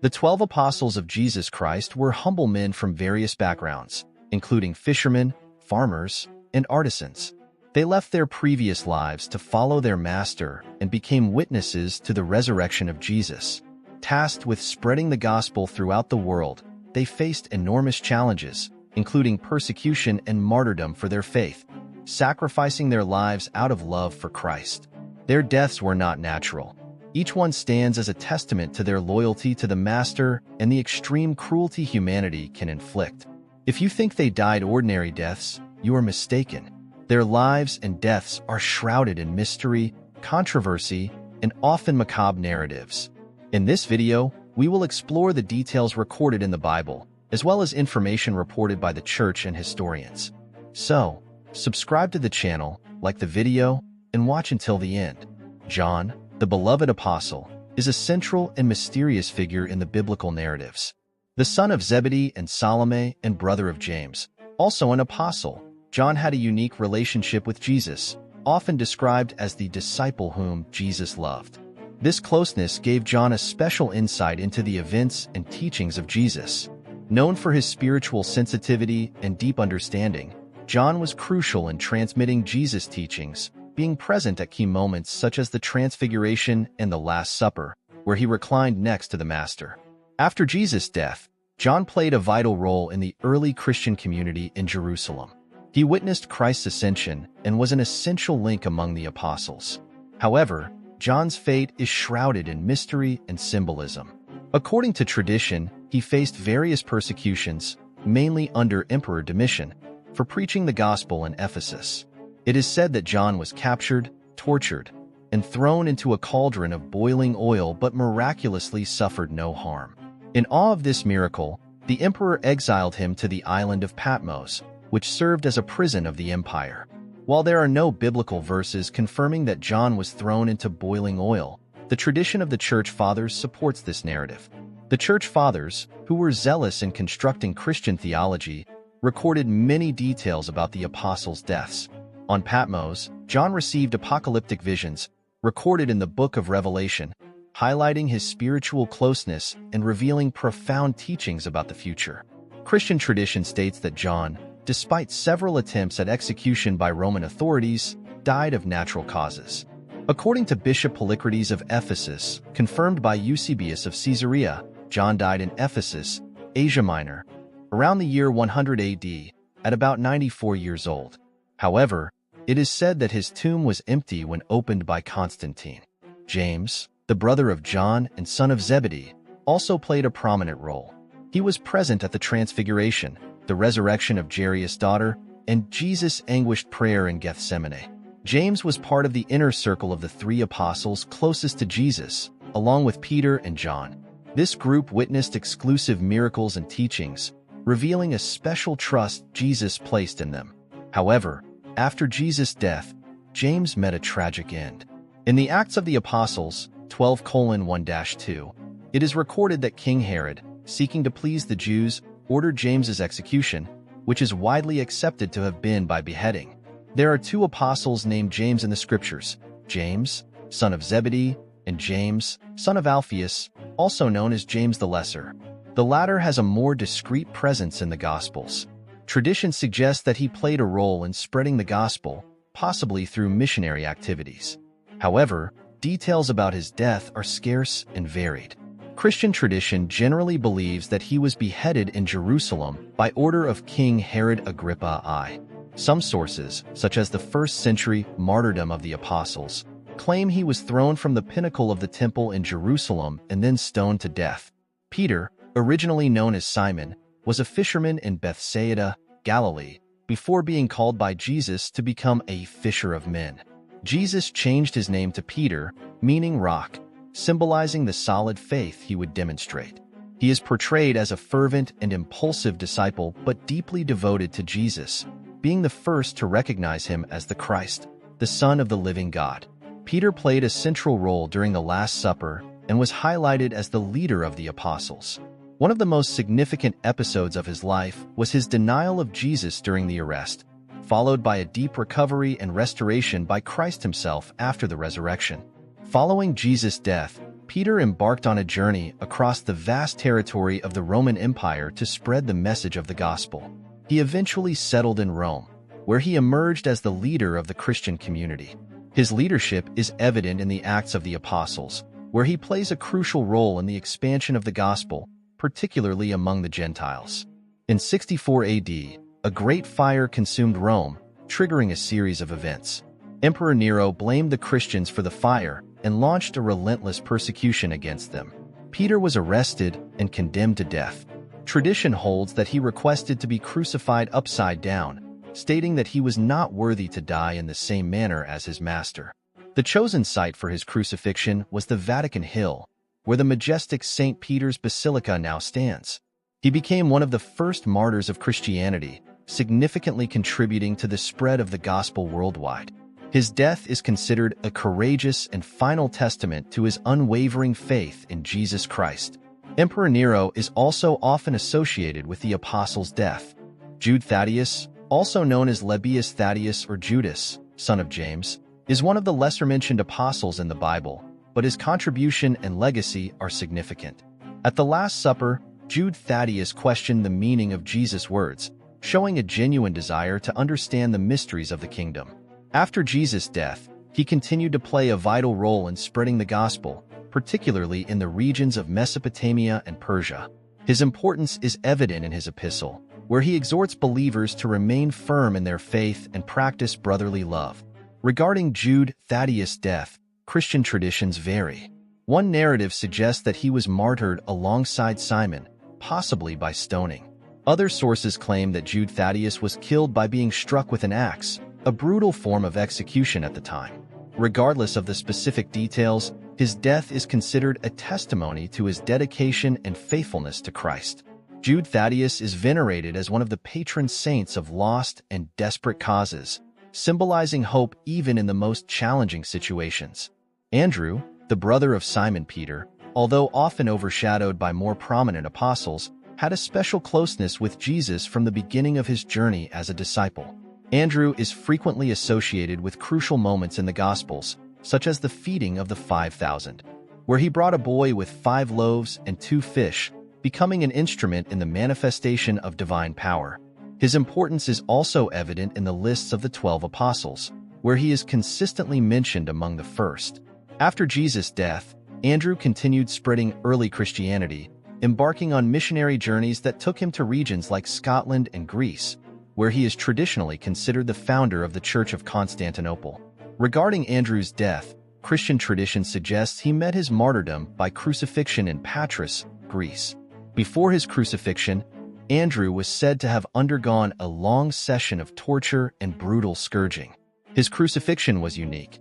The 12 apostles of Jesus Christ were humble men from various backgrounds, including fishermen, farmers, and artisans. They left their previous lives to follow their master and became witnesses to the resurrection of Jesus. Tasked with spreading the gospel throughout the world, they faced enormous challenges, including persecution and martyrdom for their faith, sacrificing their lives out of love for Christ. Their deaths were not natural. Each one stands as a testament to their loyalty to the Master and the extreme cruelty humanity can inflict. If you think they died ordinary deaths, you are mistaken. Their lives and deaths are shrouded in mystery, controversy, and often macabre narratives. In this video, we will explore the details recorded in the Bible, as well as information reported by the church and historians. So, subscribe to the channel, like the video, and watch until the end. John, the beloved apostle, is a central and mysterious figure in the biblical narratives. The son of Zebedee and Salome and brother of James, also an apostle, John had a unique relationship with Jesus, often described as the disciple whom Jesus loved. This closeness gave John a special insight into the events and teachings of Jesus. Known for his spiritual sensitivity and deep understanding, John was crucial in transmitting Jesus' teachings, being present at key moments such as the Transfiguration and the Last Supper, where he reclined next to the Master. After Jesus' death, John played a vital role in the early Christian community in Jerusalem. He witnessed Christ's ascension and was an essential link among the apostles. However, John's fate is shrouded in mystery and symbolism. According to tradition, he faced various persecutions, mainly under Emperor Domitian, for preaching the gospel in Ephesus. It is said that John was captured, tortured, and thrown into a cauldron of boiling oil but miraculously suffered no harm. In awe of this miracle, the emperor exiled him to the island of Patmos, which served as a prison of the empire. While there are no biblical verses confirming that John was thrown into boiling oil, the tradition of the Church Fathers supports this narrative. The Church Fathers, who were zealous in constructing Christian theology, recorded many details about the apostles' deaths. On Patmos, John received apocalyptic visions, recorded in the book of Revelation, highlighting his spiritual closeness and revealing profound teachings about the future. Christian tradition states that John, despite several attempts at execution by Roman authorities, died of natural causes. According to Bishop Polycrates of Ephesus, confirmed by Eusebius of Caesarea, John died in Ephesus, Asia Minor, around the year 100 AD, at about 94 years old. However, it is said that his tomb was empty when opened by Constantine. James, the brother of John and son of Zebedee, also played a prominent role. He was present at the Transfiguration, the resurrection of Jairus' daughter, and Jesus' anguished prayer in Gethsemane. James was part of the inner circle of the three apostles closest to Jesus, along with Peter and John. This group witnessed exclusive miracles and teachings, revealing a special trust Jesus placed in them. However, after Jesus' death, James met a tragic end. In the Acts of the Apostles, 12:1-2, it is recorded that King Herod, seeking to please the Jews, ordered James's execution, which is widely accepted to have been by beheading. There are two apostles named James in the scriptures, James, son of Zebedee, and James, son of Alphaeus, also known as James the Lesser. The latter has a more discreet presence in the Gospels. Tradition suggests that he played a role in spreading the gospel, possibly through missionary activities. However, details about his death are scarce and varied. Christian tradition generally believes that he was beheaded in Jerusalem by order of King Herod Agrippa I. Some sources, such as the first-century martyrdom of the apostles, claim he was thrown from the pinnacle of the temple in Jerusalem and then stoned to death. Peter, originally known as Simon, was a fisherman in Bethsaida, Galilee, before being called by Jesus to become a fisher of men. Jesus changed his name to Peter, meaning rock, symbolizing the solid faith he would demonstrate. He is portrayed as a fervent and impulsive disciple but deeply devoted to Jesus, being the first to recognize him as the Christ, the Son of the living God. Peter played a central role during the Last Supper and was highlighted as the leader of the apostles. One of the most significant episodes of his life was his denial of Jesus during the arrest, followed by a deep recovery and restoration by Christ himself after the resurrection. Following Jesus' death, Peter embarked on a journey across the vast territory of the Roman Empire to spread the message of the gospel. He eventually settled in Rome, where he emerged as the leader of the Christian community. His leadership is evident in the Acts of the Apostles, where he plays a crucial role in the expansion of the gospel, particularly among the Gentiles. In 64 AD, a great fire consumed Rome, triggering a series of events. Emperor Nero blamed the Christians for the fire and launched a relentless persecution against them. Peter was arrested and condemned to death. Tradition holds that he requested to be crucified upside down, stating that he was not worthy to die in the same manner as his master. The chosen site for his crucifixion was the Vatican Hill, where the majestic St. Peter's Basilica now stands. He became one of the first martyrs of Christianity, significantly contributing to the spread of the gospel worldwide. His death is considered a courageous and final testament to his unwavering faith in Jesus Christ. Emperor Nero is also often associated with the apostle's death. Jude Thaddeus, also known as Lebbeus Thaddeus or Judas, son of James, is one of the lesser-mentioned apostles in the Bible, but his contribution and legacy are significant. At the Last Supper, Jude Thaddeus questioned the meaning of Jesus' words, showing a genuine desire to understand the mysteries of the kingdom. After Jesus' death, he continued to play a vital role in spreading the gospel, particularly in the regions of Mesopotamia and Persia. His importance is evident in his epistle, where he exhorts believers to remain firm in their faith and practice brotherly love. Regarding Jude Thaddeus' death, Christian traditions vary. One narrative suggests that he was martyred alongside Simon, possibly by stoning. Other sources claim that Jude Thaddeus was killed by being struck with an axe, a brutal form of execution at the time. Regardless of the specific details, his death is considered a testimony to his dedication and faithfulness to Christ. Jude Thaddeus is venerated as one of the patron saints of lost and desperate causes, symbolizing hope even in the most challenging situations. Andrew, the brother of Simon Peter, although often overshadowed by more prominent apostles, had a special closeness with Jesus from the beginning of his journey as a disciple. Andrew is frequently associated with crucial moments in the Gospels, such as the feeding of the 5,000, where he brought a boy with 5 loaves and 2 fish, becoming an instrument in the manifestation of divine power. His importance is also evident in the lists of the 12 apostles, where he is consistently mentioned among the first. After Jesus' death, Andrew continued spreading early Christianity, embarking on missionary journeys that took him to regions like Scotland and Greece, where he is traditionally considered the founder of the Church of Constantinople. Regarding Andrew's death, Christian tradition suggests he met his martyrdom by crucifixion in Patras, Greece. Before his crucifixion, Andrew was said to have undergone a long session of torture and brutal scourging. His crucifixion was unique.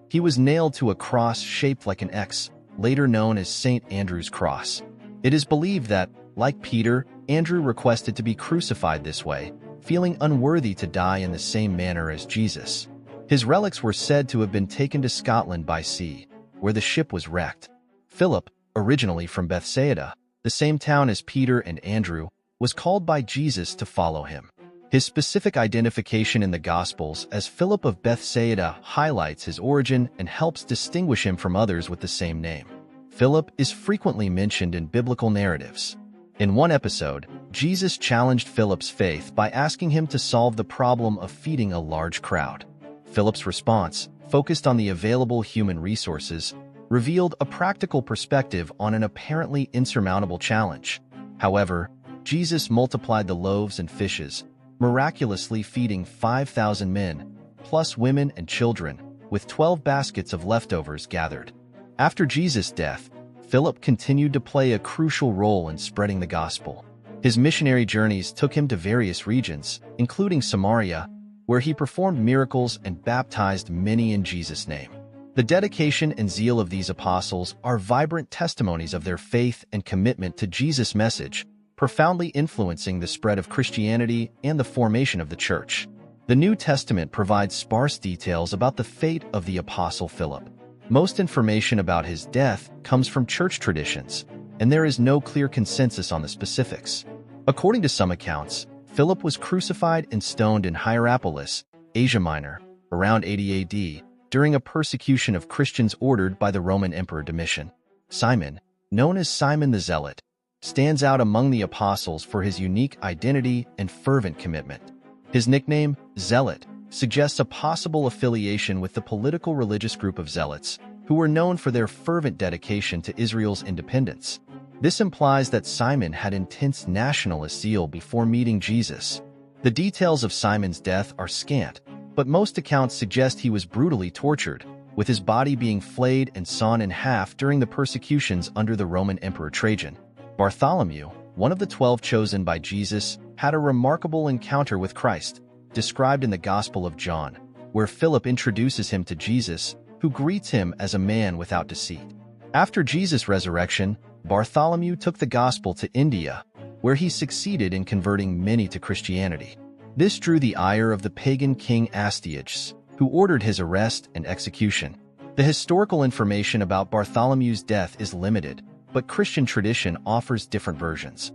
He was nailed to a cross shaped like an X, later known as St. Andrew's Cross. It is believed that, like Peter, Andrew requested to be crucified this way, feeling unworthy to die in the same manner as Jesus. His relics were said to have been taken to Scotland by sea, where the ship was wrecked. Philip, originally from Bethsaida, the same town as Peter and Andrew, was called by Jesus to follow him. His specific identification in the Gospels as Philip of Bethsaida highlights his origin and helps distinguish him from others with the same name. Philip is frequently mentioned in biblical narratives. In one episode, Jesus challenged Philip's faith by asking him to solve the problem of feeding a large crowd. Philip's response, focused on the available human resources, revealed a practical perspective on an apparently insurmountable challenge. However, Jesus multiplied the loaves and fishes, miraculously feeding 5,000 men, plus women and children, with 12 baskets of leftovers gathered. After Jesus' death, Philip continued to play a crucial role in spreading the gospel. His missionary journeys took him to various regions, including Samaria, where he performed miracles and baptized many in Jesus' name. The dedication and zeal of these apostles are vibrant testimonies of their faith and commitment to Jesus' message, profoundly influencing the spread of Christianity and the formation of the Church. The New Testament provides sparse details about the fate of the Apostle Philip. Most information about his death comes from church traditions, and there is no clear consensus on the specifics. According to some accounts, Philip was crucified and stoned in Hierapolis, Asia Minor, around 80 AD, during a persecution of Christians ordered by the Roman Emperor Domitian. Simon, known as Simon the Zealot, stands out among the apostles for his unique identity and fervent commitment. His nickname, Zealot, suggests a possible affiliation with the political religious group of Zealots, who were known for their fervent dedication to Israel's independence. This implies that Simon had intense nationalist zeal before meeting Jesus. The details of Simon's death are scant, but most accounts suggest he was brutally tortured, with his body being flayed and sawn in half during the persecutions under the Roman Emperor Trajan. Bartholomew, one of the 12 chosen by Jesus, had a remarkable encounter with Christ, described in the Gospel of John, where Philip introduces him to Jesus, who greets him as a man without deceit. After Jesus' resurrection, Bartholomew took the gospel to India, where he succeeded in converting many to Christianity. This drew the ire of the pagan king Astyages, who ordered his arrest and execution. The historical information about Bartholomew's death is limited, but Christian tradition offers different versions.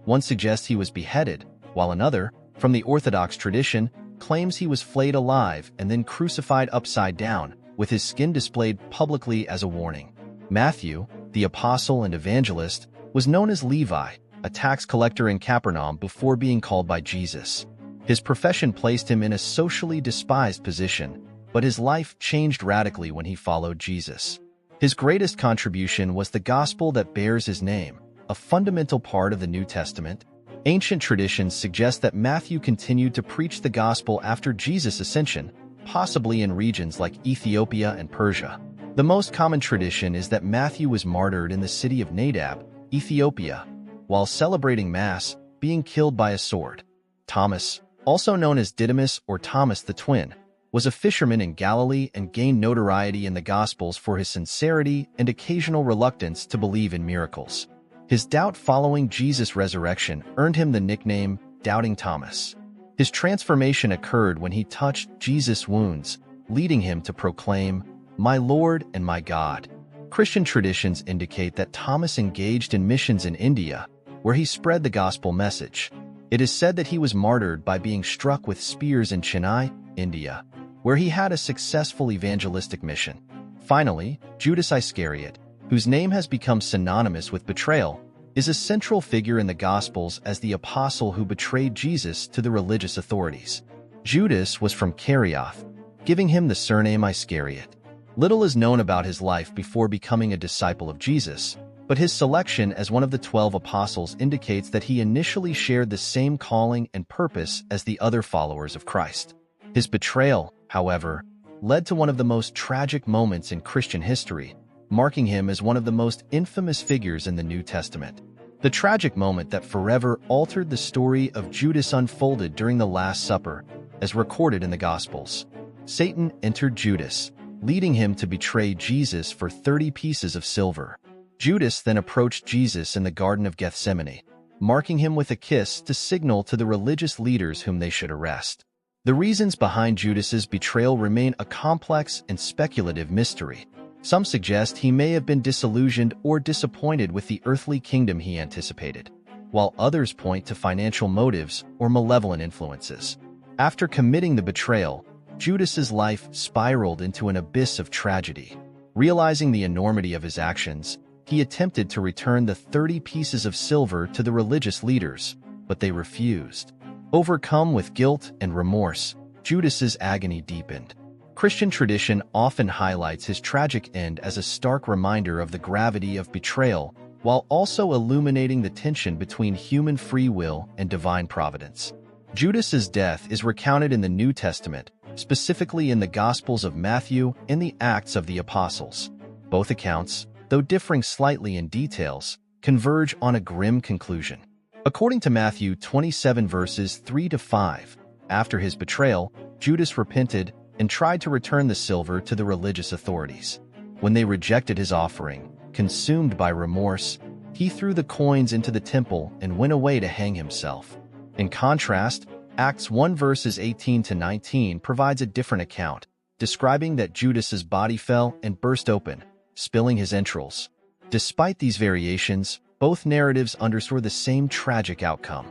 One suggests he was beheaded, while another, from the Orthodox tradition, claims he was flayed alive and then crucified upside down, with his skin displayed publicly as a warning. Matthew, the apostle and evangelist, was known as Levi, a tax collector in Capernaum before being called by Jesus. His profession placed him in a socially despised position, but his life changed radically when he followed Jesus. His greatest contribution was the gospel that bears his name, a fundamental part of the New Testament. Ancient traditions suggest that Matthew continued to preach the gospel after Jesus' ascension, possibly in regions like Ethiopia and Persia. The most common tradition is that Matthew was martyred in the city of Nadab, Ethiopia, while celebrating Mass, being killed by a sword. Thomas, also known as Didymus or Thomas the Twin, was a fisherman in Galilee and gained notoriety in the Gospels for his sincerity and occasional reluctance to believe in miracles. His doubt following Jesus' resurrection earned him the nickname Doubting Thomas. His transformation occurred when he touched Jesus' wounds, leading him to proclaim, "My Lord and my God." Christian traditions indicate that Thomas engaged in missions in India, where he spread the gospel message. It is said that he was martyred by being struck with spears in Chennai, India, where he had a successful evangelistic mission. Finally, Judas Iscariot, whose name has become synonymous with betrayal, is a central figure in the Gospels as the apostle who betrayed Jesus to the religious authorities. Judas was from Kerioth, giving him the surname Iscariot. Little is known about his life before becoming a disciple of Jesus, but his selection as one of the 12 apostles indicates that he initially shared the same calling and purpose as the other followers of Christ. His betrayal, however, led to one of the most tragic moments in Christian history, marking him as one of the most infamous figures in the New Testament. The tragic moment that forever altered the story of Judas unfolded during the Last Supper, as recorded in the Gospels. Satan entered Judas, leading him to betray Jesus for 30 pieces of silver. Judas then approached Jesus in the Garden of Gethsemane, marking him with a kiss to signal to the religious leaders whom they should arrest. The reasons behind Judas's betrayal remain a complex and speculative mystery. Some suggest he may have been disillusioned or disappointed with the earthly kingdom he anticipated, while others point to financial motives or malevolent influences. After committing the betrayal, Judas's life spiraled into an abyss of tragedy. Realizing the enormity of his actions, he attempted to return the 30 pieces of silver to the religious leaders, but they refused. Overcome with guilt and remorse, Judas's agony deepened. Christian tradition often highlights his tragic end as a stark reminder of the gravity of betrayal, while also illuminating the tension between human free will and divine providence. Judas's death is recounted in the New Testament, specifically in the Gospels of Matthew and the Acts of the Apostles. Both accounts, though differing slightly in details, converge on a grim conclusion. According to Matthew 27 verses 3-5, after his betrayal, Judas repented and tried to return the silver to the religious authorities. When they rejected his offering, consumed by remorse, he threw the coins into the temple and went away to hang himself. In contrast, Acts 1 verses 18-19 provides a different account, describing that Judas's body fell and burst open, spilling his entrails. Despite these variations, both narratives underscore the same tragic outcome.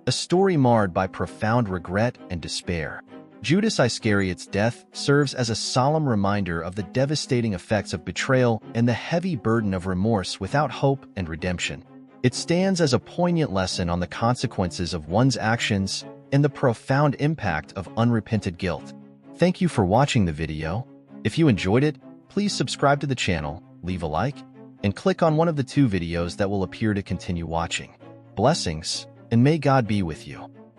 A story marred by profound regret and despair. Judas Iscariot's death serves as a solemn reminder of the devastating effects of betrayal and the heavy burden of remorse without hope and redemption. It stands as a poignant lesson on the consequences of one's actions and the profound impact of unrepented guilt. Thank you for watching the video. If you enjoyed it, please subscribe to the channel, leave a like, and click on one of the 2 videos that will appear to continue watching. Blessings, and may God be with you.